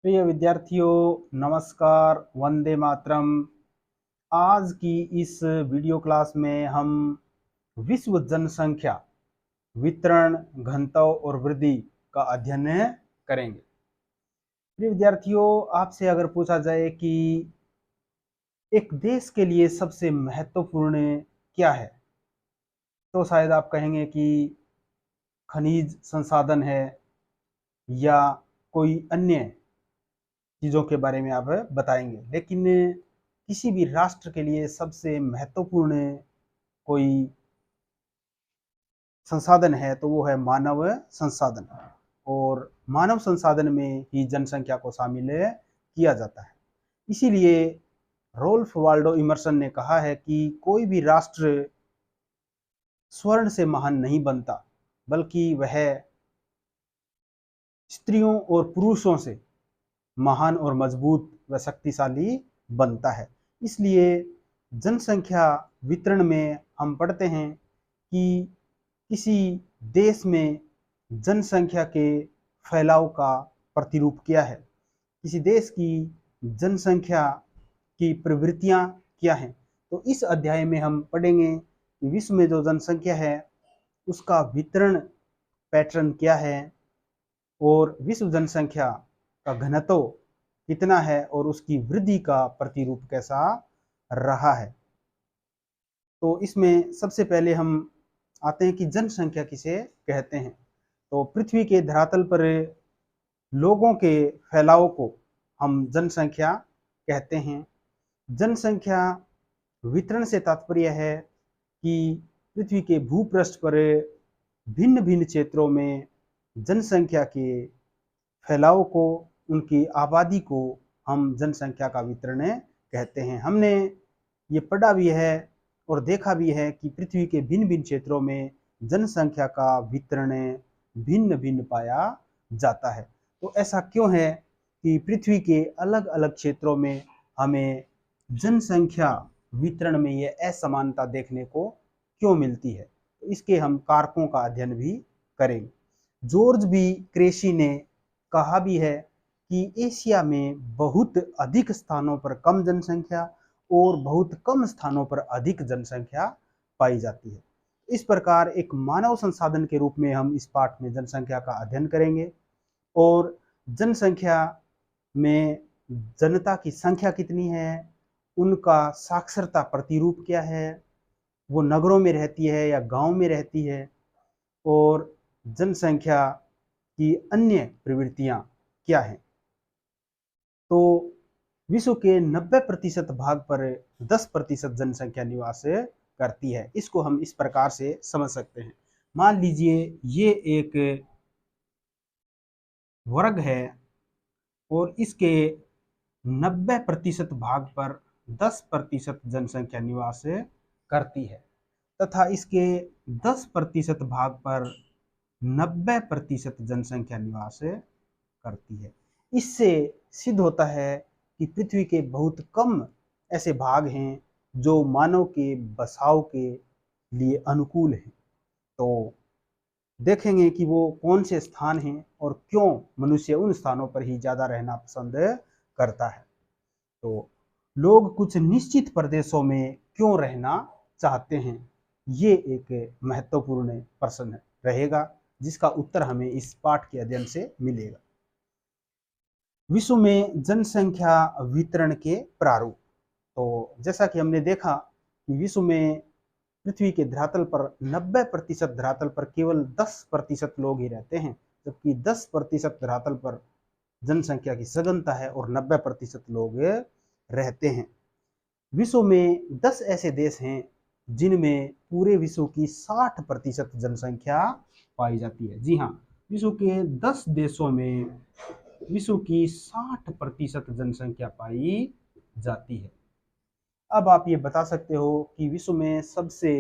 प्रिय विद्यार्थियों, नमस्कार। वंदे मातरम। आज की इस वीडियो क्लास में हम विश्व जनसंख्या वितरण, घनत्व और वृद्धि का अध्ययन करेंगे। प्रिय विद्यार्थियों, आपसे अगर पूछा जाए कि एक देश के लिए सबसे महत्वपूर्ण क्या है, तो शायद आप कहेंगे कि खनिज संसाधन है या कोई अन्य चीज़ों के बारे में आप बताएंगे। लेकिन किसी भी राष्ट्र के लिए सबसे महत्वपूर्ण कोई संसाधन है तो वो है मानव संसाधन। और मानव संसाधन में ही जनसंख्या को शामिल किया जाता है। इसीलिए रोल्फ वाल्डो इमर्सन ने कहा है कि कोई भी राष्ट्र स्वर्ण से महान नहीं बनता, बल्कि वह स्त्रियों और पुरुषों से महान और मजबूत व शक्तिशाली बनता है। इसलिए जनसंख्या वितरण में हम पढ़ते हैं कि किसी देश में जनसंख्या के फैलाव का प्रतिरूप क्या है, किसी देश की जनसंख्या की प्रवृत्तियां क्या हैं। तो इस अध्याय में हम पढ़ेंगे कि विश्व में जो जनसंख्या है उसका वितरण पैटर्न क्या है, और विश्व जनसंख्या का घनत्व कितना है और उसकी वृद्धि का प्रतिरूप कैसा रहा है। तो इसमें सबसे पहले हम आते हैं कि जनसंख्या किसे कहते हैं। तो पृथ्वी के धरातल पर लोगों के फैलाव को हम जनसंख्या कहते हैं। जनसंख्या वितरण से तात्पर्य है कि पृथ्वी के भूपृष्ठ पर भिन्न भिन्न क्षेत्रों में जनसंख्या के फैलाव को, उनकी आबादी को हम जनसंख्या का वितरण कहते हैं। हमने ये पढ़ा भी है और देखा भी है कि पृथ्वी के भिन्न भिन्न क्षेत्रों में जनसंख्या का वितरण भिन्न भिन्न पाया जाता है। तो ऐसा क्यों है कि पृथ्वी के अलग अलग क्षेत्रों में हमें जनसंख्या वितरण में ये असमानता देखने को क्यों मिलती है, तो इसके हम कारकों का अध्ययन भी करेंगे। जॉर्ज बी क्रेशी ने कहा भी है कि एशिया में बहुत अधिक स्थानों पर कम जनसंख्या और बहुत कम स्थानों पर अधिक जनसंख्या पाई जाती है। इस प्रकार एक मानव संसाधन के रूप में हम इस पाठ में जनसंख्या का अध्ययन करेंगे। और जनसंख्या में जनता की संख्या कितनी है, उनका साक्षरता प्रतिरूप क्या है, वो नगरों में रहती है या गांव में रहती है, और जनसंख्या की अन्य प्रवृत्तियां क्या हैं। तो विश्व के 90% भाग पर 10% जनसंख्या निवास करती है। इसको हम इस प्रकार से समझ सकते हैं। मान लीजिए ये एक वर्ग है और इसके 90% भाग पर 10% जनसंख्या निवास करती है, तथा इसके 10% भाग पर 90% जनसंख्या निवास करती है। इससे सिद्ध होता है कि पृथ्वी के बहुत कम ऐसे भाग हैं जो मानव के बसाव के लिए अनुकूल हैं। तो देखेंगे कि वो कौन से स्थान हैं और क्यों मनुष्य उन स्थानों पर ही ज़्यादा रहना पसंद करता है। तो लोग कुछ निश्चित प्रदेशों में क्यों रहना चाहते हैं, ये एक महत्वपूर्ण प्रश्न रहेगा जिसका उत्तर हमें इस पाठ के अध्ययन से मिलेगा। विश्व में जनसंख्या वितरण के प्रारूप। तो जैसा कि हमने देखा कि विश्व में पृथ्वी के धरातल पर 90% धरातल पर केवल 10% लोग ही रहते हैं, जबकि 10% धरातल पर जनसंख्या की सघनता है और 90% लोग रहते हैं। विश्व में 10 ऐसे देश हैं जिनमें पूरे विश्व की 60% जनसंख्या पाई जाती है। जी हाँ, विश्व के 10 देशों में विश्व की 60% जनसंख्या पाई जाती है। अब आप ये बता सकते हो कि विश्व में सबसे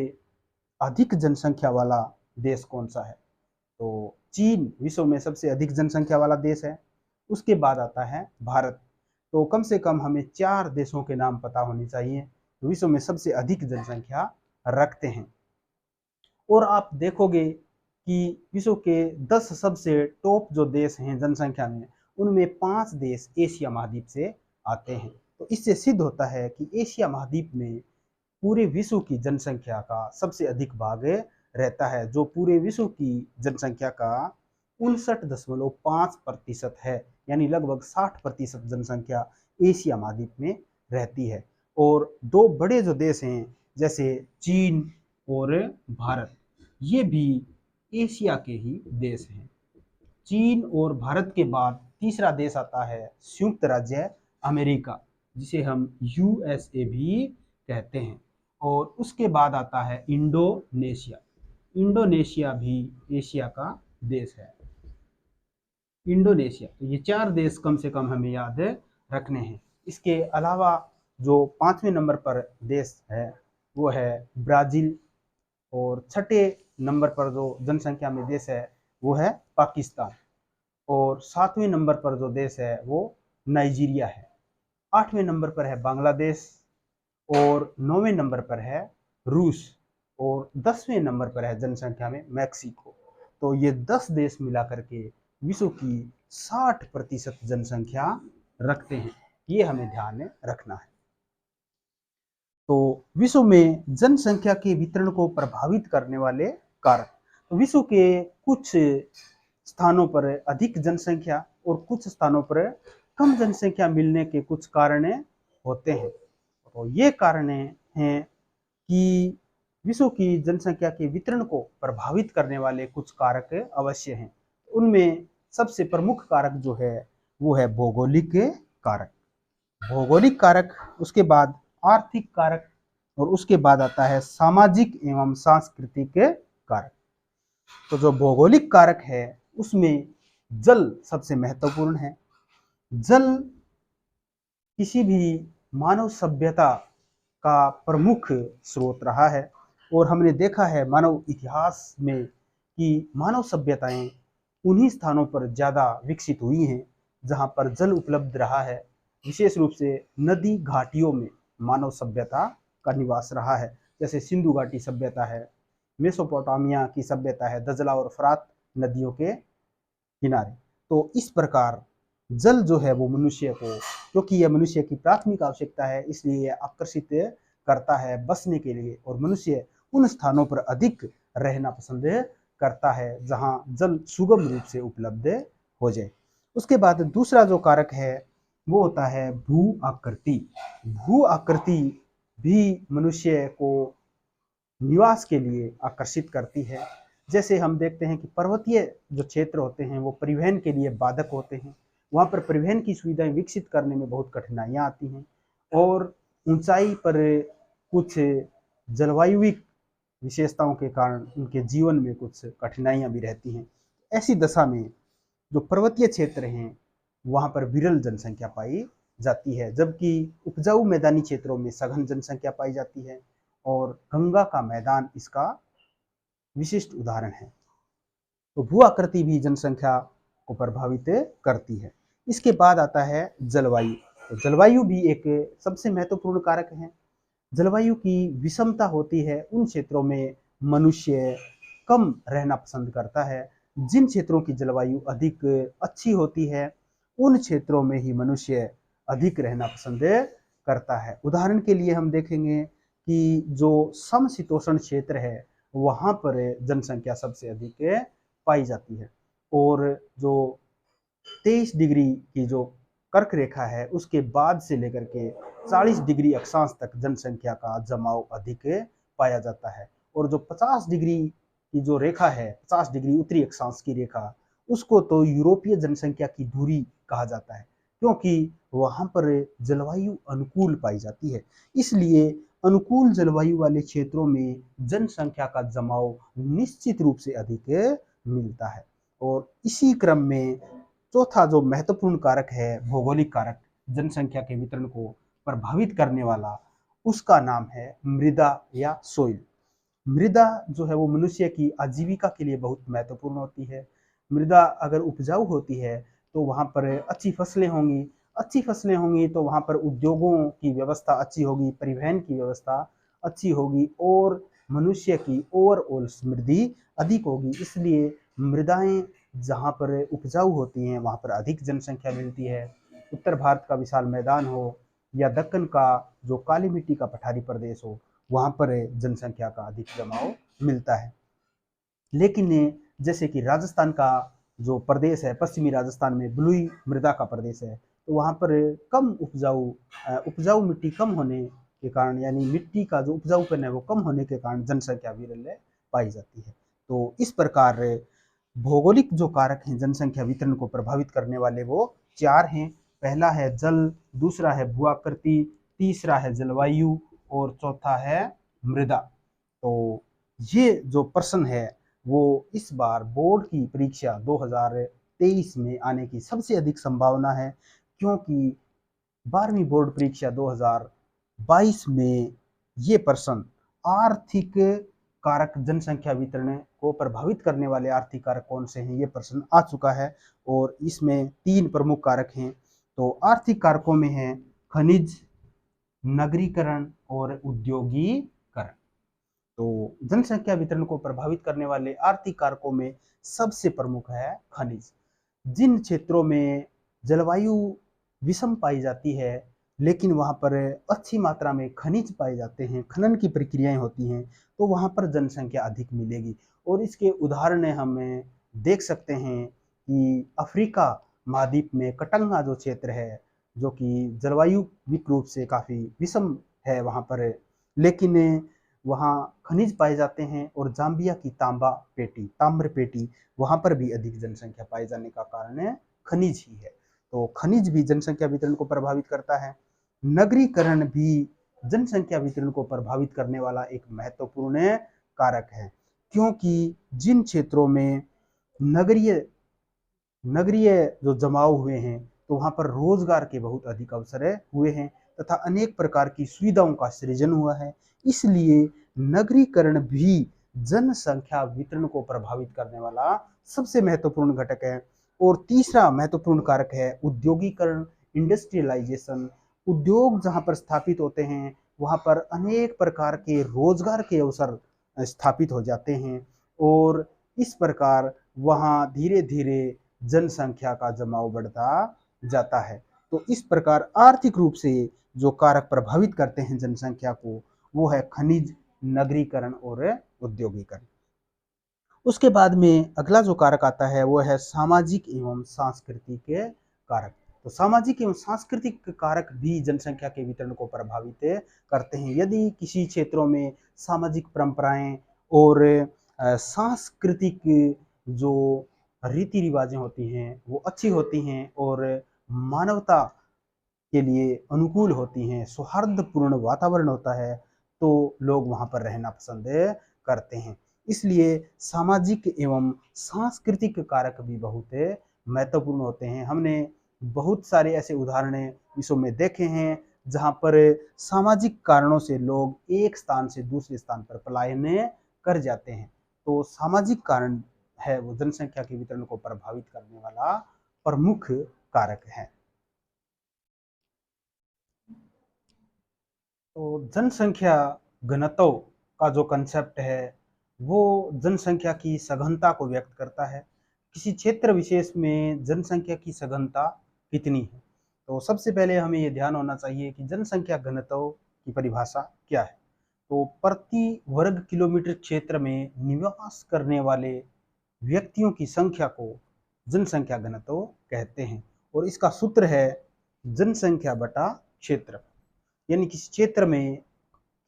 अधिक जनसंख्या वाला देश कौन सा है। तो चीन विश्व में सबसे अधिक जनसंख्या वाला देश है। उसके बाद आता है भारत। तो कम से कम हमें 4 देशों के नाम पता होने चाहिए जो विश्व में सबसे अधिक जनसंख्या रखते हैं। और आप देखोगे कि विश्व के 10 सबसे टॉप जो देश हैं जनसंख्या में, उनमें 5 देश एशिया महाद्वीप से आते हैं। तो इससे सिद्ध होता है कि एशिया महाद्वीप में पूरे विश्व की जनसंख्या का सबसे अधिक भाग रहता है, जो पूरे विश्व की जनसंख्या का 59.5% है, यानी लगभग 60% जनसंख्या एशिया महाद्वीप में रहती है। और दो बड़े जो देश हैं जैसे चीन और भारत, ये भी एशिया के ही देश हैं। चीन और भारत के बाद तीसरा देश आता है संयुक्त राज्य अमेरिका, जिसे हम यूएसए भी कहते हैं। और उसके बाद आता है इंडोनेशिया। इंडोनेशिया भी एशिया का देश है। इंडोनेशिया, तो ये 4 देश कम से कम हमें याद रखने हैं। इसके अलावा जो 5वें नंबर पर देश है वो है ब्राज़ील, और 6ठे नंबर पर जो जनसंख्या में देश है वो है पाकिस्तान, और 7वें नंबर पर जो देश है वो नाइजीरिया है। 8वें नंबर पर है बांग्लादेश, और 9वें नंबर पर है रूस, और 10वें नंबर पर है जनसंख्या में मैक्सिको। तो ये 10 देश मिला करके विश्व की 60% जनसंख्या रखते हैं, ये हमें ध्यान में रखना है। तो विश्व में जनसंख्या के वितरण को प्रभावित करने वाले कारक, तो विश्व के कुछ स्थानों पर अधिक जनसंख्या और कुछ स्थानों पर कम जनसंख्या मिलने के कुछ कारण होते हैं। तो ये कारण हैं कि विश्व की जनसंख्या के वितरण को प्रभावित करने वाले कुछ कारक अवश्य हैं। उनमें सबसे प्रमुख कारक जो है वो है भौगोलिक कारक। भौगोलिक कारक, उसके बाद आर्थिक कारक, और उसके बाद आता है सामाजिक एवं सांस्कृतिक कारक। तो जो भौगोलिक कारक है उसमें जल सबसे महत्वपूर्ण है। जल किसी भी मानव सभ्यता का प्रमुख स्रोत रहा है, और हमने देखा है मानव इतिहास में कि मानव सभ्यताएं उन्हीं स्थानों पर ज़्यादा विकसित हुई हैं जहां पर जल उपलब्ध रहा है। विशेष रूप से नदी घाटियों में मानव सभ्यता का निवास रहा है, जैसे सिंधु घाटी सभ्यता है, मेसोपोटामिया की सभ्यता है, दजला और फरात नदियों के किनारे। तो इस प्रकार जल जो है वो मनुष्य को, क्योंकि यह मनुष्य की प्राथमिक आवश्यकता है, इसलिए यह आकर्षित करता है बसने के लिए, और मनुष्य उन स्थानों पर अधिक रहना पसंद करता है जहां जल सुगम रूप से उपलब्ध हो जाए। उसके बाद दूसरा जो कारक है वो होता है भू आकृति। भू आकृति भी मनुष्य को निवास के लिए आकर्षित करती है। जैसे हम देखते हैं कि पर्वतीय जो क्षेत्र होते हैं वो परिवहन के लिए बाधक होते हैं, वहाँ पर परिवहन की सुविधाएं विकसित करने में बहुत कठिनाइयाँ आती हैं, और ऊंचाई पर कुछ जलवायुविक विशेषताओं के कारण उनके जीवन में कुछ कठिनाइयाँ भी रहती हैं। ऐसी दशा में जो पर्वतीय क्षेत्र हैं वहाँ पर विरल जनसंख्या पाई जाती है, जबकि उपजाऊ मैदानी क्षेत्रों में सघन जनसंख्या पाई जाती है, और गंगा का मैदान इसका विशिष्ट उदाहरण है। तो भू आकृति भी जनसंख्या को प्रभावित करती है। इसके बाद आता है जलवायु। तो जलवायु भी एक सबसे महत्वपूर्ण कारक है। जलवायु की विषमता होती है उन क्षेत्रों में मनुष्य कम रहना पसंद करता है। जिन क्षेत्रों की जलवायु अधिक अच्छी होती है उन क्षेत्रों में ही मनुष्य अधिक रहना पसंद करता है। उदाहरण के लिए हम देखेंगे कि जो समशीतोष्ण क्षेत्र है वहाँ पर जनसंख्या सबसे अधिक पाई जाती है, और जो 23 डिग्री की जो कर्क रेखा है उसके बाद से लेकर के 40 डिग्री अक्षांश तक जनसंख्या का जमाव अधिक पाया जाता है, और जो 50 डिग्री की जो रेखा है, 50 डिग्री उत्तरी अक्षांश की रेखा, उसको तो यूरोपीय जनसंख्या की धुरी कहा जाता है, क्योंकि वहाँ पर जलवायु अनुकूल पाई जाती है। इसलिए अनुकूल जलवायु वाले क्षेत्रों में जनसंख्या का जमाव निश्चित रूप से अधिक मिलता है। और इसी क्रम में चौथा जो महत्वपूर्ण कारक है, भौगोलिक कारक, जनसंख्या के वितरण को प्रभावित करने वाला, उसका नाम है मृदा या सोइल। मृदा जो है वो मनुष्य की आजीविका के लिए बहुत महत्वपूर्ण होती है। मृदा अगर उपजाऊ होती है तो वहाँ पर अच्छी फसलें होंगी, अच्छी फसलें होंगी तो वहाँ पर उद्योगों की व्यवस्था अच्छी होगी, परिवहन की व्यवस्था अच्छी होगी, और मनुष्य की ओवरऑल समृद्धि अधिक होगी। इसलिए मृदाएं जहाँ पर उपजाऊ होती हैं वहाँ पर अधिक जनसंख्या मिलती है। उत्तर भारत का विशाल मैदान हो या दक्कन का जो काली मिट्टी का पठारी प्रदेश हो, वहाँ पर जनसंख्या का अधिक जमाव मिलता है। लेकिन जैसे कि राजस्थान का जो प्रदेश है, पश्चिमी राजस्थान में बलुई मृदा का प्रदेश है, तो वहाँ पर कम उपजाऊ मिट्टी कम होने के कारण, यानी मिट्टी का जो उपजाऊपन है वो कम होने के कारण जनसंख्या विरल पाई जाती है। तो इस प्रकार भौगोलिक जो कारक हैं जनसंख्या वितरण को प्रभावित करने वाले वो 4 हैं। पहला है जल, दूसरा है भूआकृति, तीसरा है जलवायु और चौथा है मृदा। तो ये जो प्रश्न है वो इस बार बोर्ड की परीक्षा 2023 में आने की सबसे अधिक संभावना है, क्योंकि 12वीं बोर्ड परीक्षा 2022 में ये प्रश्न आर्थिक कारक जनसंख्या वितरण को प्रभावित करने वाले आर्थिक कारक कौन से हैं, ये प्रश्न आ चुका है और इसमें 3 प्रमुख कारक हैं। तो आर्थिक कारकों में है खनिज, नगरीकरण और उद्योगीकरण। तो जनसंख्या वितरण को प्रभावित करने वाले आर्थिक कारकों में सबसे प्रमुख है खनिज। जिन क्षेत्रों में जलवायु विषम पाई जाती है लेकिन वहाँ पर अच्छी मात्रा में खनिज पाए जाते हैं, खनन की प्रक्रियाएं होती हैं, तो वहाँ पर जनसंख्या अधिक मिलेगी। और इसके उदाहरण हम देख सकते हैं कि अफ्रीका महाद्वीप में कटंगा जो क्षेत्र है, जो कि जलवायु रूप से काफ़ी विषम है वहाँ पर, लेकिन वहाँ खनिज पाए जाते हैं। और जाम्बिया की ताम्र पेटी, वहाँ पर भी अधिक जनसंख्या पाए जाने का कारण खनिज ही है। तो खनिज भी जनसंख्या वितरण को प्रभावित करता है। नगरीकरण भी जनसंख्या वितरण को प्रभावित करने वाला एक महत्वपूर्ण कारक है, क्योंकि जिन क्षेत्रों में नगरीय जो जमाव हुए हैं तो वहाँ पर रोजगार के बहुत अधिक अवसर हुए हैं तथा अनेक प्रकार की सुविधाओं का सृजन हुआ है। इसलिए नगरीकरण भी जनसंख्या वितरण को प्रभावित करने वाला सबसे महत्वपूर्ण घटक है। और तीसरा महत्वपूर्ण कारक है उद्योगीकरण, इंडस्ट्रियलाइजेशन। उद्योग जहाँ पर स्थापित होते हैं वहाँ पर अनेक प्रकार के रोजगार के अवसर स्थापित हो जाते हैं और इस प्रकार वहाँ धीरे धीरे जनसंख्या का जमाव बढ़ता जाता है। तो इस प्रकार आर्थिक रूप से जो कारक प्रभावित करते हैं जनसंख्या को वो है खनिज, नगरीकरण और उद्योगीकरण। उसके बाद में अगला जो कारक आता है वो है सामाजिक एवं सांस्कृतिक कारक। तो सामाजिक एवं सांस्कृतिक कारक भी जनसंख्या के वितरण को प्रभावित करते हैं। यदि किसी क्षेत्रों में सामाजिक परंपराएं और सांस्कृतिक जो रीति रिवाजें होती हैं वो अच्छी होती हैं और मानवता के लिए अनुकूल होती हैं, सौहार्दपूर्ण वातावरण होता है, तो लोग वहाँ पर रहना पसंद करते हैं। इसलिए सामाजिक एवं सांस्कृतिक कारक भी बहुत महत्वपूर्ण होते हैं। हमने बहुत सारे ऐसे उदाहरण विश्व में देखे हैं जहाँ पर सामाजिक कारणों से लोग एक स्थान से दूसरे स्थान पर पलायन कर जाते हैं। तो सामाजिक कारण है वो जनसंख्या के वितरण को प्रभावित करने वाला प्रमुख कारक है। तो जनसंख्या घनत्व का जो कंसेप्ट है वो जनसंख्या की सघनता को व्यक्त करता है। किसी क्षेत्र विशेष में जनसंख्या की सघनता कितनी है। तो सबसे पहले हमें ये ध्यान होना चाहिए कि जनसंख्या घनत्व की परिभाषा क्या है। तो प्रति वर्ग किलोमीटर क्षेत्र में निवास करने वाले व्यक्तियों की संख्या को जनसंख्या घनत्व कहते हैं और इसका सूत्र है जनसंख्या बटा क्षेत्र। यानी किसी क्षेत्र में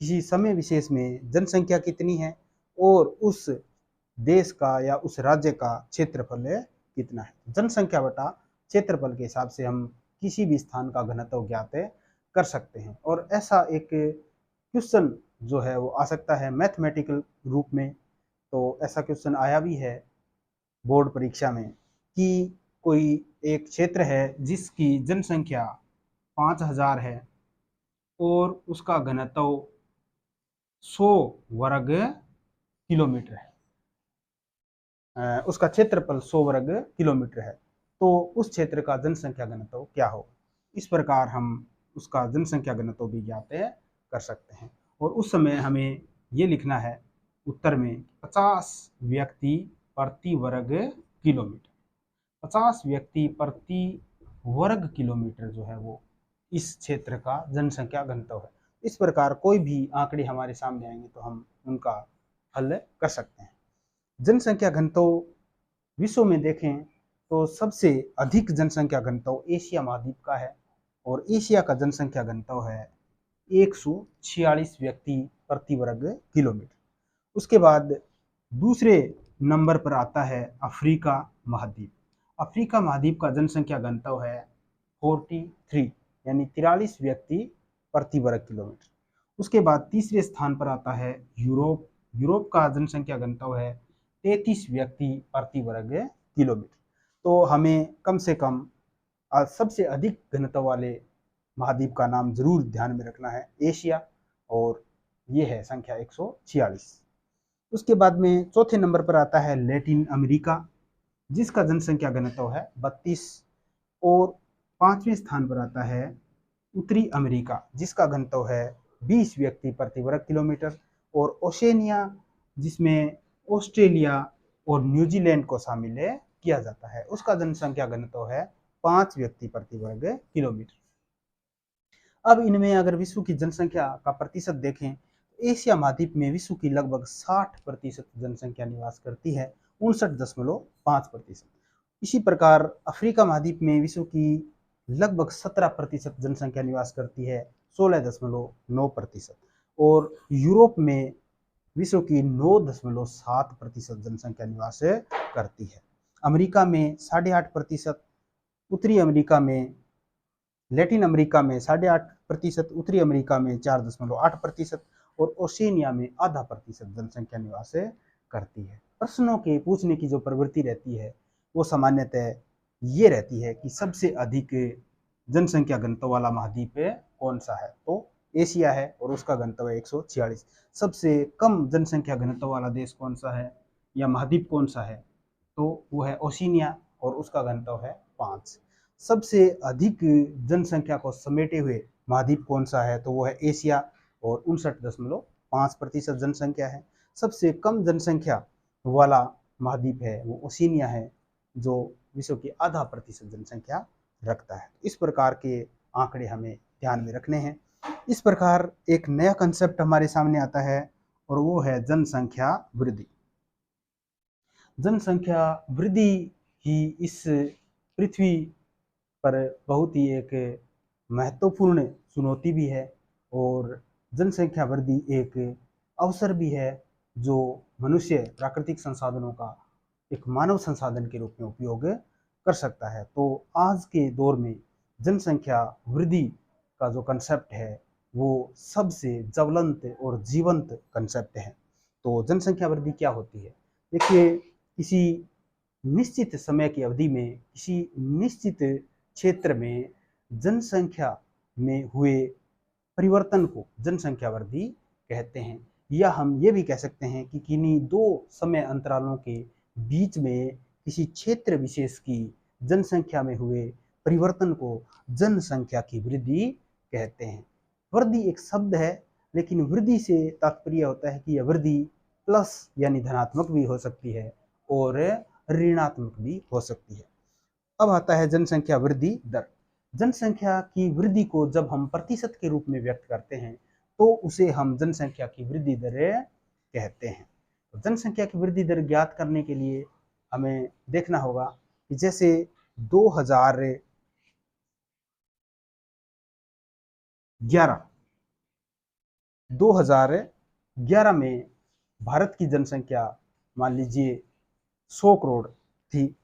किसी समय विशेष में जनसंख्या कितनी है और उस देश का या उस राज्य का क्षेत्रफल कितना है। जनसंख्या बटा क्षेत्रफल के हिसाब से हम किसी भी स्थान का घनत्व ज्ञात कर सकते हैं। और ऐसा एक क्वेश्चन जो है वो आ सकता है मैथमेटिकल रूप में। तो ऐसा क्वेश्चन आया भी है बोर्ड परीक्षा में कि कोई एक क्षेत्र है जिसकी जनसंख्या 5000 है और उसका घनत्व 100 वर्ग किलोमीटर है, उसका क्षेत्रफल 100 वर्ग किलोमीटर है, तो उस क्षेत्र का जनसंख्या घनत्व क्या हो। इस प्रकार हम उसका जनसंख्या घनत्व भी ज्ञात कर सकते हैं। और उस समय हमें ये लिखना है उत्तर में 50 व्यक्ति प्रति वर्ग किलोमीटर। 50 व्यक्ति प्रति वर्ग किलोमीटर जो है वो इस क्षेत्र का जनसंख्या घनत्व है। इस प्रकार कोई भी आंकड़े हमारे सामने आएंगे तो हम उनका हल कर सकते हैं। जनसंख्या घनत्व विश्व में देखें तो सबसे अधिक जनसंख्या घनत्व एशिया महाद्वीप का है और एशिया का जनसंख्या घनत्व है 146 व्यक्ति प्रति वर्ग किलोमीटर। उसके बाद दूसरे नंबर पर आता है अफ्रीका महाद्वीप। अफ्रीका महाद्वीप का जनसंख्या घनत्व है 43 यानी 43 व्यक्ति प्रति वर्ग किलोमीटर। उसके बाद तीसरे स्थान पर आता है यूरोप। यूरोप का जनसंख्या घनत्व है 33 व्यक्ति प्रति वर्ग किलोमीटर। तो हमें कम से कम सबसे अधिक घनत्व वाले महाद्वीप का नाम जरूर ध्यान में रखना है, एशिया, और ये है संख्या 146। उसके बाद में चौथे नंबर पर आता है लैटिन अमेरिका, जिसका जनसंख्या घनत्व है 32, और पांचवें स्थान पर आता है उत्तरी अमेरिका, जिसका घनत्व है 20 व्यक्ति प्रति वर्ग किलोमीटर, और ओशेनिया, जिसमें ऑस्ट्रेलिया और न्यूजीलैंड को शामिल किया जाता है, उसका जनसंख्या घनत्व है 5 व्यक्ति प्रति वर्ग किलोमीटर। अब इनमें अगर विश्व की जनसंख्या का प्रतिशत देखें तो एशिया महाद्वीप में विश्व की लगभग 60% जनसंख्या निवास करती है, 59.5%। इसी प्रकार अफ्रीका महाद्वीप में विश्व की लगभग 17% जनसंख्या निवास करती है, 16.9%, और यूरोप में विश्व की 9.7% जनसंख्या निवास करती है। अमेरिका में 8.5%, उत्तरी अमेरिका में, लैटिन अमेरिका में 8.5%, उत्तरी अमेरिका में 4.8%, और ओशिनिया में 0.5% जनसंख्या निवास करती है। प्रश्नों के पूछने की जो प्रवृत्ति रहती है वो सामान्यतः ये रहती है कि सबसे अधिक जनसंख्या घनत्व वाला महाद्वीप कौन सा है, तो एशिया है और उसका घनत्व है 146। सबसे कम जनसंख्या घनत्व वाला देश कौन सा है या महाद्वीप कौन सा है, तो वो है ओशिनिया और उसका घनत्व है 5। सबसे अधिक जनसंख्या को समेटे हुए महाद्वीप कौन सा है, तो वो है एशिया और 59.5% जनसंख्या है। सबसे कम जनसंख्या वाला महाद्वीप है वो ओशिनिया है, जो विश्व की 0.5% जनसंख्या रखता है। इस प्रकार के आंकड़े हमें ध्यान में रखने हैं। इस प्रकार एक नया कंसेप्ट हमारे सामने आता है और वो है जनसंख्या वृद्धि। जनसंख्या वृद्धि ही इस पृथ्वी पर बहुत ही एक महत्वपूर्ण चुनौती भी है, और जनसंख्या वृद्धि एक अवसर भी है जो मनुष्य प्राकृतिक संसाधनों का एक मानव संसाधन के रूप में उपयोग कर सकता है। तो आज के दौर में जनसंख्या वृद्धि का जो कंसेप्ट है वो सबसे ज्वलंत और जीवंत कंसेप्ट है। तो जनसंख्या वृद्धि क्या होती है? देखिए, किसी निश्चित समय की अवधि में किसी निश्चित क्षेत्र में जनसंख्या में हुए परिवर्तन को जनसंख्या वृद्धि कहते हैं, या हम ये भी कह सकते हैं कि किन्हीं दो समय अंतरालों के बीच में किसी क्षेत्र विशेष की जनसंख्या में हुए परिवर्तन को जनसंख्या की वृद्धि कहते हैं। वृद्धि एक शब्द है, लेकिन वृद्धि से तात्पर्य होता है कि यह वृद्धि प्लस यानी धनात्मक भी हो सकती है और ऋणात्मक भी हो सकती है। अब आता है जनसंख्या वृद्धि दर। जनसंख्या की वृद्धि को जब हम प्रतिशत के रूप में व्यक्त करते हैं तो उसे हम जनसंख्या की वृद्धि दर कहते हैं। तो जनसंख्या की वृद्धि दर ज्ञात करने के लिए हमें देखना होगा कि जैसे 2011 में भारत की जनसंख्या मान लीजिए 100 करोड़ थी,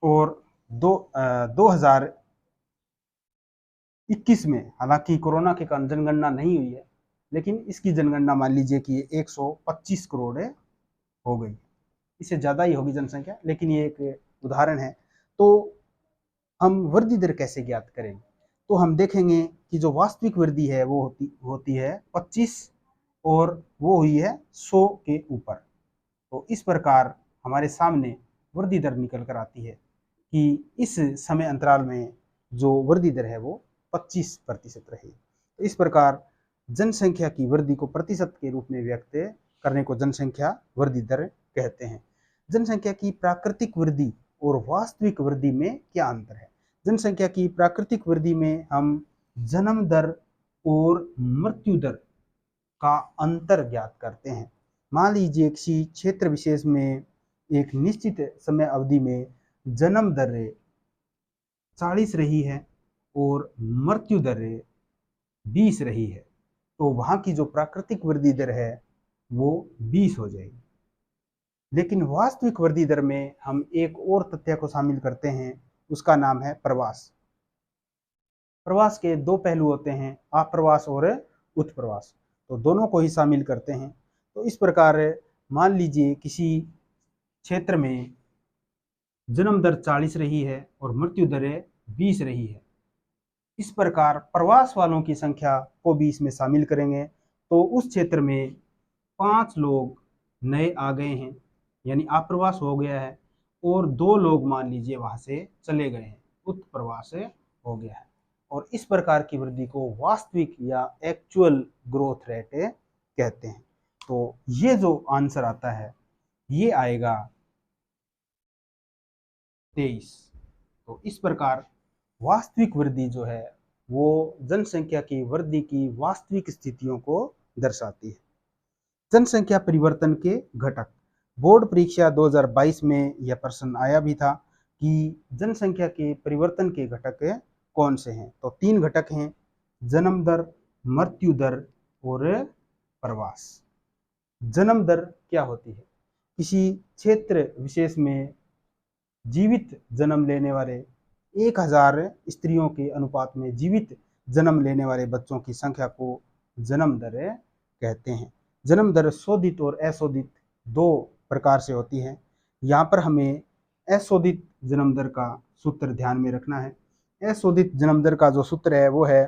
और 2021 में, हालांकि कोरोना के कारण जनगणना नहीं हुई है, लेकिन इसकी जनगणना मान लीजिए कि 125 करोड़ हो गई। इससे ज़्यादा ही होगी जनसंख्या, लेकिन ये एक उदाहरण है। तो हम वृद्धि दर कैसे ज्ञात करेंगे? तो हम देखेंगे कि जो वास्तविक वृद्धि है वो होती है 25, और वो हुई है 100 के ऊपर। तो इस प्रकार हमारे सामने वृद्धि दर निकल कर आती है कि इस समय अंतराल में जो वृद्धि दर है वो 25% रही। तो इस प्रकार जनसंख्या की वृद्धि को प्रतिशत के रूप में व्यक्त करने को जनसंख्या वृद्धि दर कहते हैं। जनसंख्या की प्राकृतिक वृद्धि और वास्तविक वृद्धि में क्या अंतर है? जनसंख्या की प्राकृतिक वृद्धि में हम जन्म दर और मृत्यु दर का अंतर ज्ञात करते हैं। मान लीजिए किसी क्षेत्र विशेष में एक निश्चित समय अवधि में जन्म दर 40 रही है और मृत्यु दर 20 रही है, तो वहाँ की जो प्राकृतिक वृद्धि दर है वो 20 हो जाएगी। लेकिन वास्तविक वृद्धि दर में हम एक और तथ्य को शामिल करते हैं, उसका नाम है प्रवास। प्रवास के दो पहलू होते हैं, आप्रवास और उत्प्रवास, तो दोनों को ही शामिल करते हैं। तो इस प्रकार मान लीजिए किसी क्षेत्र में जन्म दर 40 रही है और मृत्यु दर 20 रही है। इस प्रकार प्रवास वालों की संख्या को भी इसमें शामिल करेंगे तो उस क्षेत्र में 5 लोग नए आ गए हैं, यानी आप्रवास हो गया है, और 2 लोग मान लीजिए वहां से चले गए हैं, उत्प्रवास हो गया है। और इस प्रकार की वृद्धि को वास्तविक या एक्चुअल ग्रोथ रेट कहते हैं। तो ये जो आंसर आता है ये आएगा 23। तो इस प्रकार वास्तविक वृद्धि जो है वो जनसंख्या की वृद्धि की वास्तविक स्थितियों को दर्शाती है। जनसंख्या परिवर्तन के घटक। बोर्ड परीक्षा 2022 में यह प्रश्न आया भी था कि जनसंख्या के परिवर्तन के घटक कौन से हैं? तो 3 घटक हैं, जन्म दर, मृत्यु दर और प्रवास। जन्म दर क्या होती है? किसी क्षेत्र विशेष में जीवित जन्म लेने वाले 1000 स्त्रियों के अनुपात में जीवित जन्म लेने वाले बच्चों की संख्या को जन्म दर कहते हैं। जन्म दर शोधित और अशोधित 2 प्रकार से होती है। यहाँ पर हमें अशोधित जन्म दर का सूत्र ध्यान में रखना है। अशोधित जन्म दर का जो सूत्र है वो है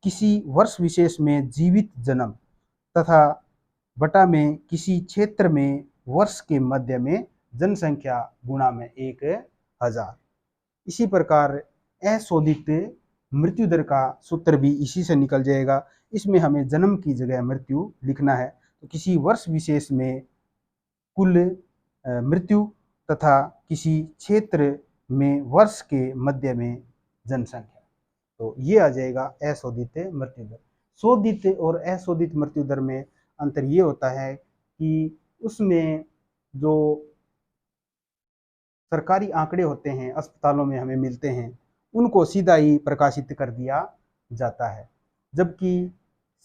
किसी वर्ष विशेष में जीवित जन्म तथा बटा में किसी क्षेत्र में वर्ष के मध्य में जनसंख्या गुणा में 1000। इसी प्रकार अशोधित मृत्यु दर का सूत्र भी इसी से निकल जाएगा। इसमें हमें जन्म की जगह मृत्यु लिखना है। तो किसी वर्ष विशेष में कुल मृत्यु तथा किसी क्षेत्र में वर्ष के मध्य में जनसंख्या, तो ये आ जाएगा अशोधित मृत्यु दर। शोधित और अशोधित मृत्यु दर में अंतर ये होता है कि उसमें जो सरकारी आंकड़े होते हैं अस्पतालों में हमें मिलते हैं उनको सीधा ही प्रकाशित कर दिया जाता है, जबकि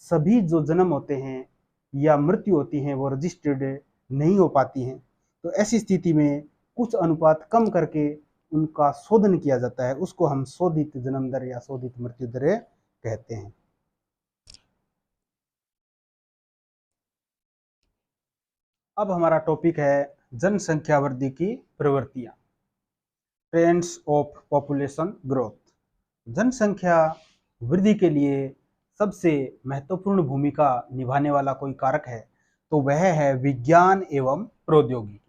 सभी जो जन्म होते हैं या मृत्यु होती हैं वो रजिस्टर्ड नहीं हो पाती हैं। तो ऐसी स्थिति में कुछ अनुपात कम करके उनका शोधन किया जाता है, उसको हम शोधित जन्म दर या शोधित मृत्यु दर कहते हैं। अब हमारा टॉपिक है जनसंख्या वृद्धि की प्रवृत्तियां, ट्रेंड्स ऑफ पॉपुलेशन ग्रोथ। जनसंख्या वृद्धि के लिए सबसे महत्वपूर्ण भूमिका निभाने वाला कोई कारक है तो वह है विज्ञान एवं प्रौद्योगिकी।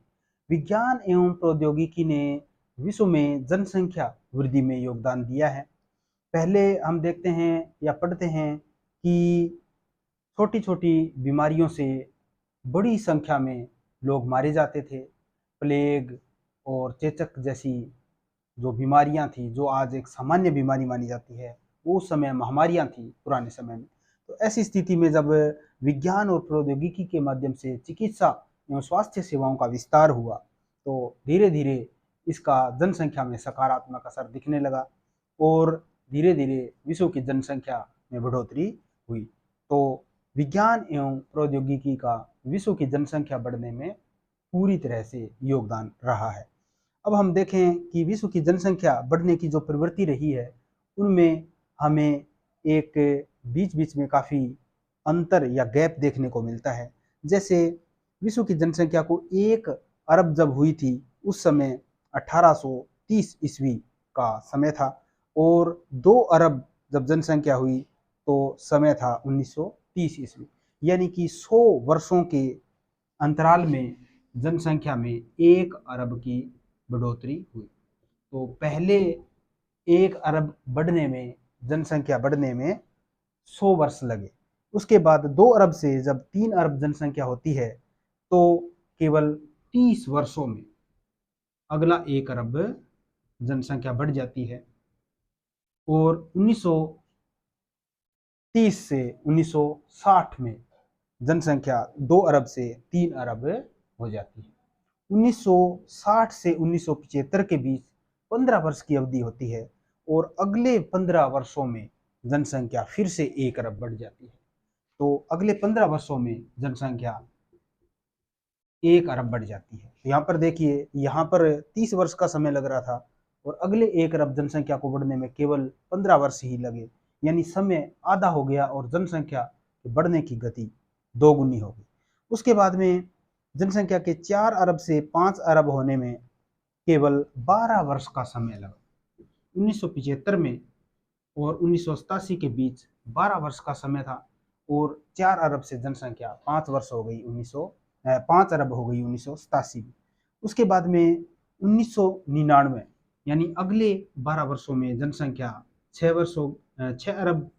विज्ञान एवं प्रौद्योगिकी ने विश्व में जनसंख्या वृद्धि में योगदान दिया है। पहले हम देखते हैं या पढ़ते हैं कि छोटी छोटी बीमारियों से बड़ी संख्या में लोग मारे जाते थे। प्लेग और चेचक जैसी जो बीमारियां थी, जो आज एक सामान्य बीमारी मानी जाती है, वो उस समय महामारियां थी पुराने समय में। तो ऐसी स्थिति में जब विज्ञान और प्रौद्योगिकी के माध्यम से चिकित्सा एवं स्वास्थ्य सेवाओं का विस्तार हुआ तो धीरे धीरे इसका जनसंख्या में सकारात्मक असर दिखने लगा और धीरे धीरे विश्व की जनसंख्या में बढ़ोतरी हुई। तो विज्ञान एवं प्रौद्योगिकी का विश्व की जनसंख्या बढ़ने में पूरी तरह से योगदान रहा है। अब हम देखें कि विश्व की जनसंख्या बढ़ने की जो प्रवृत्ति रही है उनमें हमें एक बीच बीच में काफ़ी अंतर या गैप देखने को मिलता है। जैसे विश्व की जनसंख्या को 1 अरब जब हुई थी उस समय 1830 ईस्वी का समय था, और 2 अरब जब जनसंख्या हुई तो समय था 1930 ईस्वी, यानी कि 100 वर्षों के अंतराल में जनसंख्या में 1 अरब की बढ़ोतरी हुई। तो पहले 1 अरब बढ़ने में, जनसंख्या बढ़ने में 100 वर्ष लगे। उसके बाद 2 अरब से जब 3 अरब जनसंख्या होती है तो केवल 30 वर्षों में अगला 1 अरब जनसंख्या बढ़ जाती है और 1930 से 1960 में जनसंख्या 2 अरब से 3 अरब हो जाती है। 1960 से 1975 के बीच 15 वर्ष की अवधि होती है और अगले 15 वर्षों में जनसंख्या फिर से 1 अरब बढ़ जाती है। तो अगले 15 वर्षों में जनसंख्या 1 अरब बढ़ जाती है। तो यहाँ पर देखिए, यहाँ पर 30 वर्ष का समय लग रहा था और अगले 1 अरब जनसंख्या को बढ़ने में केवल 15 वर्ष ही लगे, यानी समय आधा हो गया और जनसंख्या बढ़ने की गति दोगुनी हो गई। उसके बाद में जनसंख्या के 4 अरब से 5 अरब होने में केवल 12 वर्ष का समय लगा। 1975 में और 1987 के बीच 12 वर्ष का समय था और 4 अरब से जनसंख्या 5 वर्ष हो गई 5 अरब हो गई 1987 में। उसके बाद में 1999 यानी अगले 12 वर्षों में जनसंख्या 6 अरब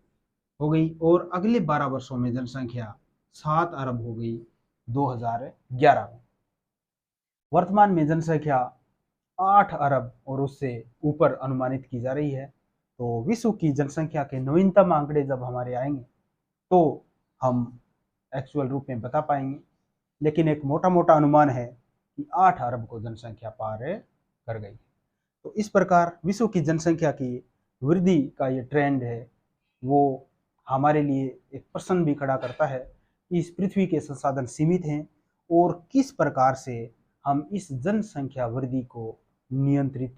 हो गई और अगले 12 वर्षों में जनसंख्या 7 अरब हो गई 2011 में। वर्तमान में जनसंख्या 8 अरब और उससे ऊपर अनुमानित की जा रही है। तो विश्व की जनसंख्या के नवीनतम आंकड़े जब हमारे आएंगे तो हम एक्चुअल रूप में बता पाएंगे, लेकिन एक मोटा मोटा अनुमान है कि 8 अरब को जनसंख्या पार कर गई। तो इस प्रकार विश्व की जनसंख्या की वृद्धि का ये ट्रेंड है, वो हमारे लिए एक प्रश्न भी खड़ा करता है कि इस पृथ्वी के संसाधन सीमित हैं और किस प्रकार से हम इस जनसंख्या वृद्धि को नियंत्रित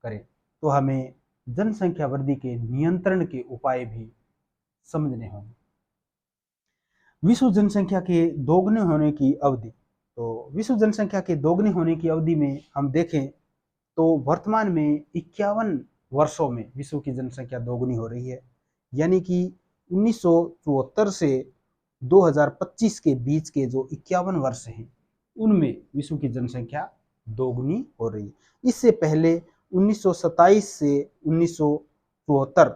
करें। तो हमें जनसंख्या वृद्धि के नियंत्रण के उपाय भी समझने होंगे। विश्व जनसंख्या के दोगुने होने की अवधि, तो विश्व जनसंख्या के दोगुने होने की अवधि में हम देखें तो वर्तमान में 51 वर्षों में विश्व की जनसंख्या दोगुनी हो रही है, यानी कि 1974 से 2025 के बीच के जो 51 वर्ष हैं उनमें विश्व की जनसंख्या दोगुनी हो रही है। इससे पहले 1927 से 1974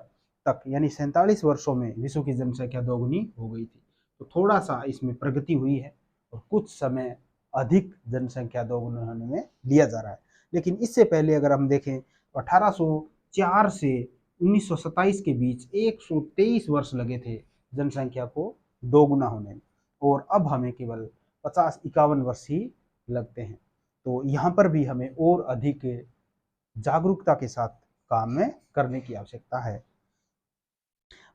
तक यानी 47 वर्षों में विश्व की जनसंख्या दोगुनी हो गई थी। तो थोड़ा सा इसमें प्रगति हुई है और कुछ समय अधिक जनसंख्या दोगुनी होने में लिया जा रहा है। लेकिन इससे पहले अगर हम देखें तो 1804 से 1927 के बीच 123 वर्ष लगे थे जनसंख्या को दोगुना होने में और अब हमें केवल 50-51 वर्ष ही लगते हैं। तो यहाँ पर भी हमें और अधिक जागरूकता के साथ काम में करने की आवश्यकता है।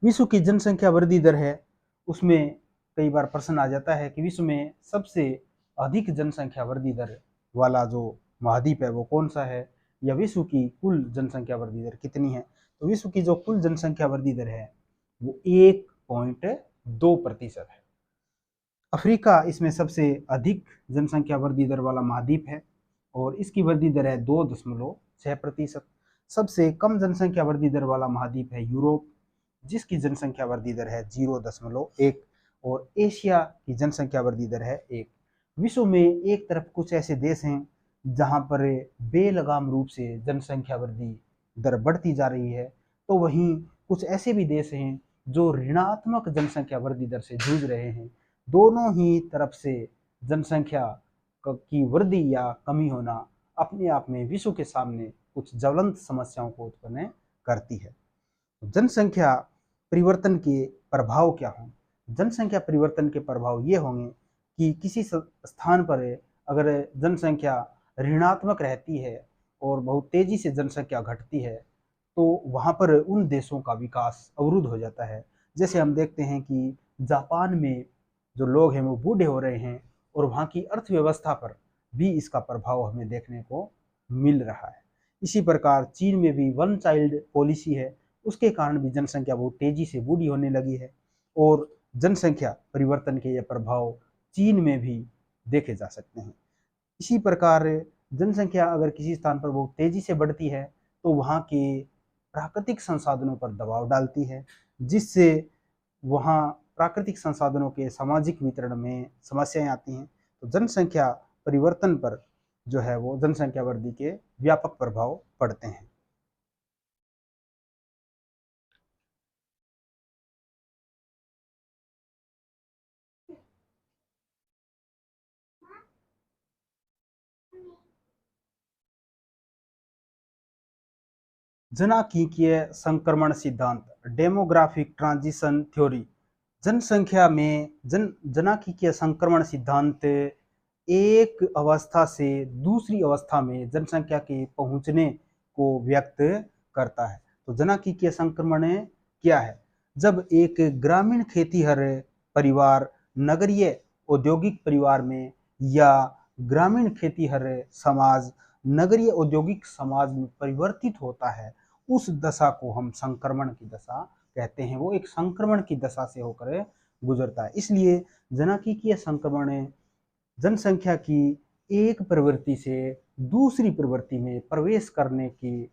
विश्व की जनसंख्या वृद्धि दर है, उसमें कई बार प्रश्न आ जाता है कि विश्व में सबसे अधिक जनसंख्या वृद्धि दर वाला जो महाद्वीप है वो कौन सा है, या विश्व की कुल जनसंख्या वृद्धि दर कितनी है। तो विश्व की जो कुल जनसंख्या वृद्धि दर है वो 1.2% है। अफ्रीका इसमें सबसे अधिक जनसंख्या वृद्धि दर वाला महाद्वीप है और इसकी वृद्धि दर है 2.6%। सबसे कम जनसंख्या वृद्धि दर वाला महाद्वीप है यूरोप, जिसकी जनसंख्या वृद्धि दर है 0.1 और एशिया की जनसंख्या वृद्धि दर है 1। विश्व में एक तरफ कुछ ऐसे देश हैं जहां पर बेलगाम रूप से जनसंख्या वृद्धि दर बढ़ती जा रही है, तो वहीं कुछ ऐसे भी देश हैं जो ऋणात्मक जनसंख्या वृद्धि दर से जूझ रहे हैं। दोनों ही तरफ से जनसंख्या की वृद्धि या कमी होना अपने आप में विश्व के सामने कुछ ज्वलंत समस्याओं को उत्पन्न करती है। जनसंख्या परिवर्तन के प्रभाव क्या हों? जनसंख्या परिवर्तन के प्रभाव ये होंगे कि किसी स्थान पर अगर जनसंख्या ऋणात्मक रहती है और बहुत तेजी से जनसंख्या घटती है तो वहाँ पर उन देशों का विकास अवरुद्ध हो जाता है। जैसे हम देखते हैं कि जापान में जो लोग हैं वो बूढ़े हो रहे हैं और वहाँ की अर्थव्यवस्था पर भी इसका प्रभाव हमें देखने को मिल रहा है। इसी प्रकार चीन में भी वन चाइल्ड पॉलिसी है, उसके कारण भी जनसंख्या बहुत तेजी से बूढ़ी होने लगी है और जनसंख्या परिवर्तन के ये प्रभाव चीन में भी देखे जा सकते हैं। इसी प्रकार जनसंख्या अगर किसी स्थान पर बहुत तेजी से बढ़ती है तो वहाँ के प्राकृतिक संसाधनों पर दबाव डालती है, जिससे वहाँ प्राकृतिक संसाधनों के सामाजिक वितरण में समस्याएं आती हैं। तो जनसंख्या परिवर्तन पर जो है वो जनसंख्या वृद्धि के व्यापक प्रभाव पड़ते हैं। जनांकीय संक्रमण सिद्धांत, डेमोग्राफिक ट्रांजिशन थ्योरी। जनसंख्या में जनांकीय संक्रमण सिद्धांत एक अवस्था से दूसरी अवस्था में जनसंख्या के पहुंचने को व्यक्त करता है। तो जनांकीय संक्रमण क्या है? जब एक ग्रामीण खेतीहर परिवार नगरीय औद्योगिक परिवार में या ग्रामीण खेतीहर समाज नगरीय औद्योगिक समाज में परिवर्तित होता है, उस दशा को हम संक्रमण की दशा कहते हैं। वो एक संक्रमण की दशा से होकर गुजरता है। इसलिए जनांकीय संक्रमण जनसंख्या की एक प्रवृत्ति से दूसरी प्रवृत्ति में प्रवेश करने की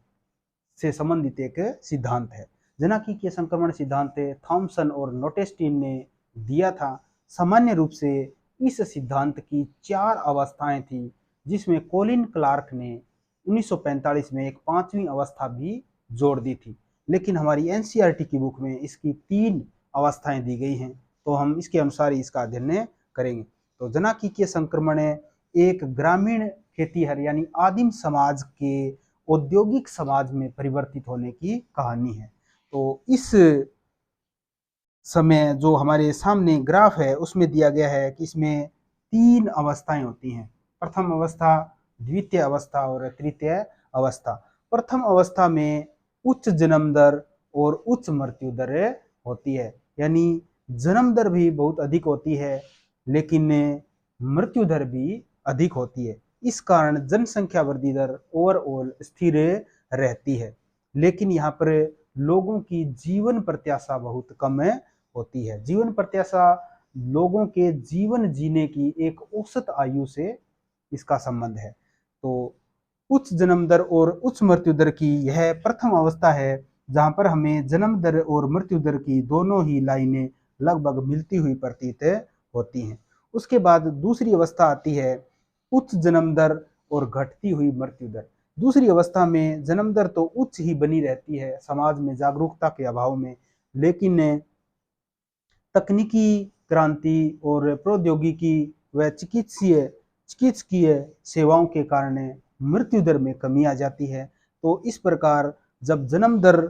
से संबंधित एक सिद्धांत है। जनांकीय संक्रमण सिद्धांत थॉमसन और नोटेस्टीन ने दिया था। सामान्य रूप से इस सिद्धांत की 4 अवस्थाएं थी, जिसमें कोलिन क्लार्क ने 1945 में एक 5वीं अवस्था भी जोड़ दी थी। लेकिन हमारी एनसीईआरटी की बुक में इसकी 3 अवस्थाएं दी गई हैं, तो हम इसके अनुसार ही इसका अध्ययन करेंगे। तो जनांकीय संक्रमण एक ग्रामीण खेतीहर यानी आदिम समाज के औद्योगिक समाज में परिवर्तित होने की कहानी है। तो इस समय जो हमारे सामने ग्राफ है उसमें दिया गया है कि इसमें 3 अवस्थाएं होती हैं, प्रथम अवस्था, द्वितीय अवस्था और तृतीय अवस्था। प्रथम अवस्था में उच्च जन्म दर और उच्च मृत्यु दर होती है, यानी जन्म दर भी बहुत अधिक होती है लेकिन मृत्यु दर भी अधिक होती है। इस कारण जनसंख्या वृद्धि दर ओवरऑल स्थिर रहती है, लेकिन यहाँ पर लोगों की जीवन प्रत्याशा बहुत कम होती है। जीवन प्रत्याशा लोगों के जीवन जीने की एक औसत आयु से इसका संबंध है। तो उच्च जन्म दर और उच्च मृत्यु दर की यह प्रथम अवस्था है, जहां पर हमें जन्म दर और मृत्यु दर की दोनों ही लाइनें लगभग मिलती हुई प्रतीत होती हैं। उसके बाद दूसरी अवस्था आती है उच्च जन्म दर और घटती हुई मृत्यु दर। दूसरी अवस्था में जन्म दर तो उच्च ही बनी रहती है समाज में जागरूकता के अभाव में, लेकिन तकनीकी क्रांति और प्रौद्योगिकी व चिकित्सकीय सेवाओं के कारण मृत्यु दर में कमी आ जाती है। तो इस प्रकार जब जन्म दर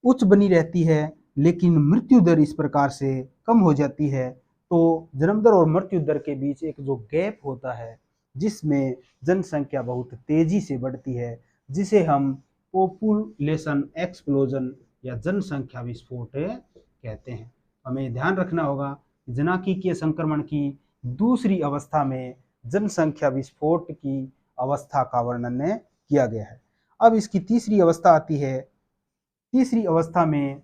उच्च बनी रहती है लेकिन मृत्यु दर इस प्रकार से कम हो जाती है, तो जन्म दर और मृत्यु दर के बीच एक जो गैप होता है जिसमें जनसंख्या बहुत तेजी से बढ़ती है, जिसे हम पॉपुलेशन एक्सप्लोजन या जनसंख्या विस्फोट कहते हैं। हमें ध्यान रखना होगा जनांकीय संक्रमण की दूसरी अवस्था में जनसंख्या विस्फोट की अवस्था का वर्णन किया गया है। अब इसकी तीसरी अवस्था आती है। तीसरी अवस्था में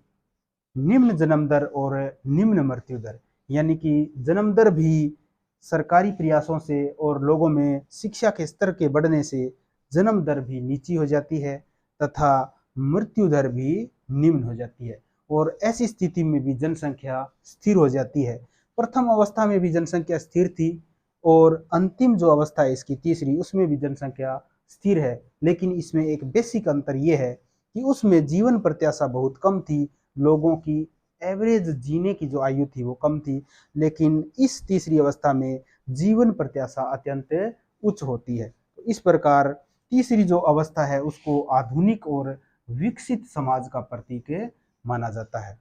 निम्न जन्म दर और निम्न मृत्यु दर, यानी कि जन्म दर भी सरकारी प्रयासों से और लोगों में शिक्षा के स्तर के बढ़ने से जन्म दर भी नीची हो जाती है तथा मृत्यु दर भी निम्न हो जाती है, और ऐसी स्थिति में भी जनसंख्या स्थिर हो जाती है। प्रथम अवस्था में भी जनसंख्या स्थिर थी और अंतिम जो अवस्था है इसकी तीसरी, उसमें भी जनसंख्या स्थिर है, लेकिन इसमें एक बेसिक अंतर यह है कि उसमें जीवन प्रत्याशा बहुत कम थी, लोगों की एवरेज जीने की जो आयु थी वो कम थी, लेकिन इस तीसरी अवस्था में जीवन प्रत्याशा अत्यंत उच्च होती है। तो इस प्रकार तीसरी जो अवस्था है उसको आधुनिक और विकसित समाज का प्रतीक माना जाता है।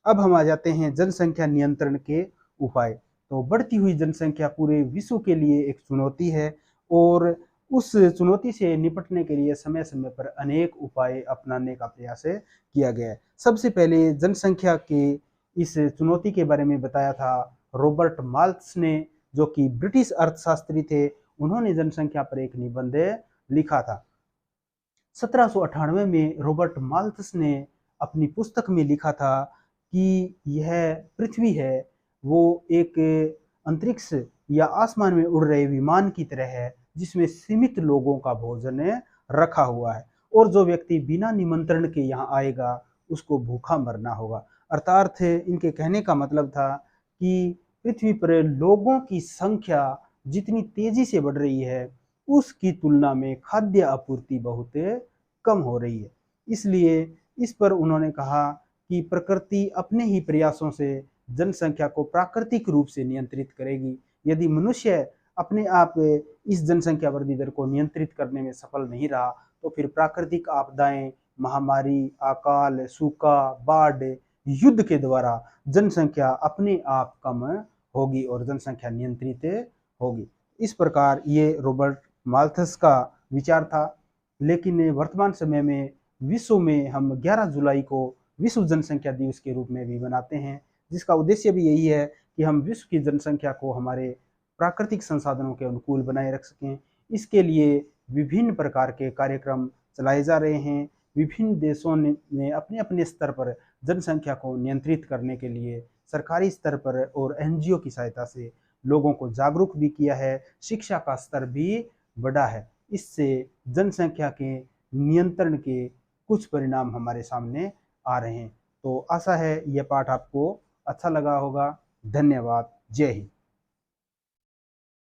अब हम आ जाते हैं जनसंख्या नियंत्रण के उपाय। तो बढ़ती हुई जनसंख्या पूरे विश्व के लिए एक चुनौती है और उस चुनौती से निपटने के लिए समय समय पर अनेक उपाय अपनाने का प्रयास किया गया है। सबसे पहले जनसंख्या के इस चुनौती के बारे में बताया था रॉबर्ट माल्थस ने, जो कि ब्रिटिश अर्थशास्त्री थे। उन्होंने जनसंख्या पर एक निबंध लिखा था। 1798 में रॉबर्ट माल्थस ने अपनी पुस्तक में लिखा था कि यह पृथ्वी है वो एक अंतरिक्ष या आसमान में उड़ रहे विमान की तरह है, जिसमें सीमित लोगों का भोजन रखा हुआ है, और जो व्यक्ति बिना निमंत्रण के यहाँ आएगा उसको भूखा मरना होगा। अर्थात इनके कहने का मतलब था कि पृथ्वी पर लोगों की संख्या जितनी तेजी से बढ़ रही है उसकी तुलना में खाद्य आपूर्ति बहुत कम हो रही है। इसलिए इस पर उन्होंने कहा कि प्रकृति अपने ही प्रयासों से जनसंख्या को प्राकृतिक रूप से नियंत्रित करेगी। यदि मनुष्य अपने आप इस जनसंख्या वृद्धि दर को नियंत्रित करने में सफल नहीं रहा तो फिर प्राकृतिक आपदाएं महामारी, अकाल, सूखा, बाढ़, युद्ध के द्वारा जनसंख्या अपने आप कम होगी और जनसंख्या नियंत्रित होगी। इस प्रकार ये रॉबर्ट माल्थस का विचार था। लेकिन वर्तमान समय में विश्व में हम 11 जुलाई को विश्व जनसंख्या दिवस के रूप में भी मनाते हैं, जिसका उद्देश्य भी यही है कि हम विश्व की जनसंख्या को हमारे प्राकृतिक संसाधनों के अनुकूल बनाए रख सकें। इसके लिए विभिन्न प्रकार के कार्यक्रम चलाए जा रहे हैं। विभिन्न देशों ने अपने अपने स्तर पर जनसंख्या को नियंत्रित करने के लिए सरकारी स्तर पर और एनजीओ की सहायता से लोगों को जागरूक भी किया है, शिक्षा का स्तर भी बढ़ा है। इससे जनसंख्या के नियंत्रण के कुछ परिणाम हमारे सामने आ रहे हैं। तो आशा है यह पाठ आपको अच्छा लगा होगा। धन्यवाद। जय हिंद।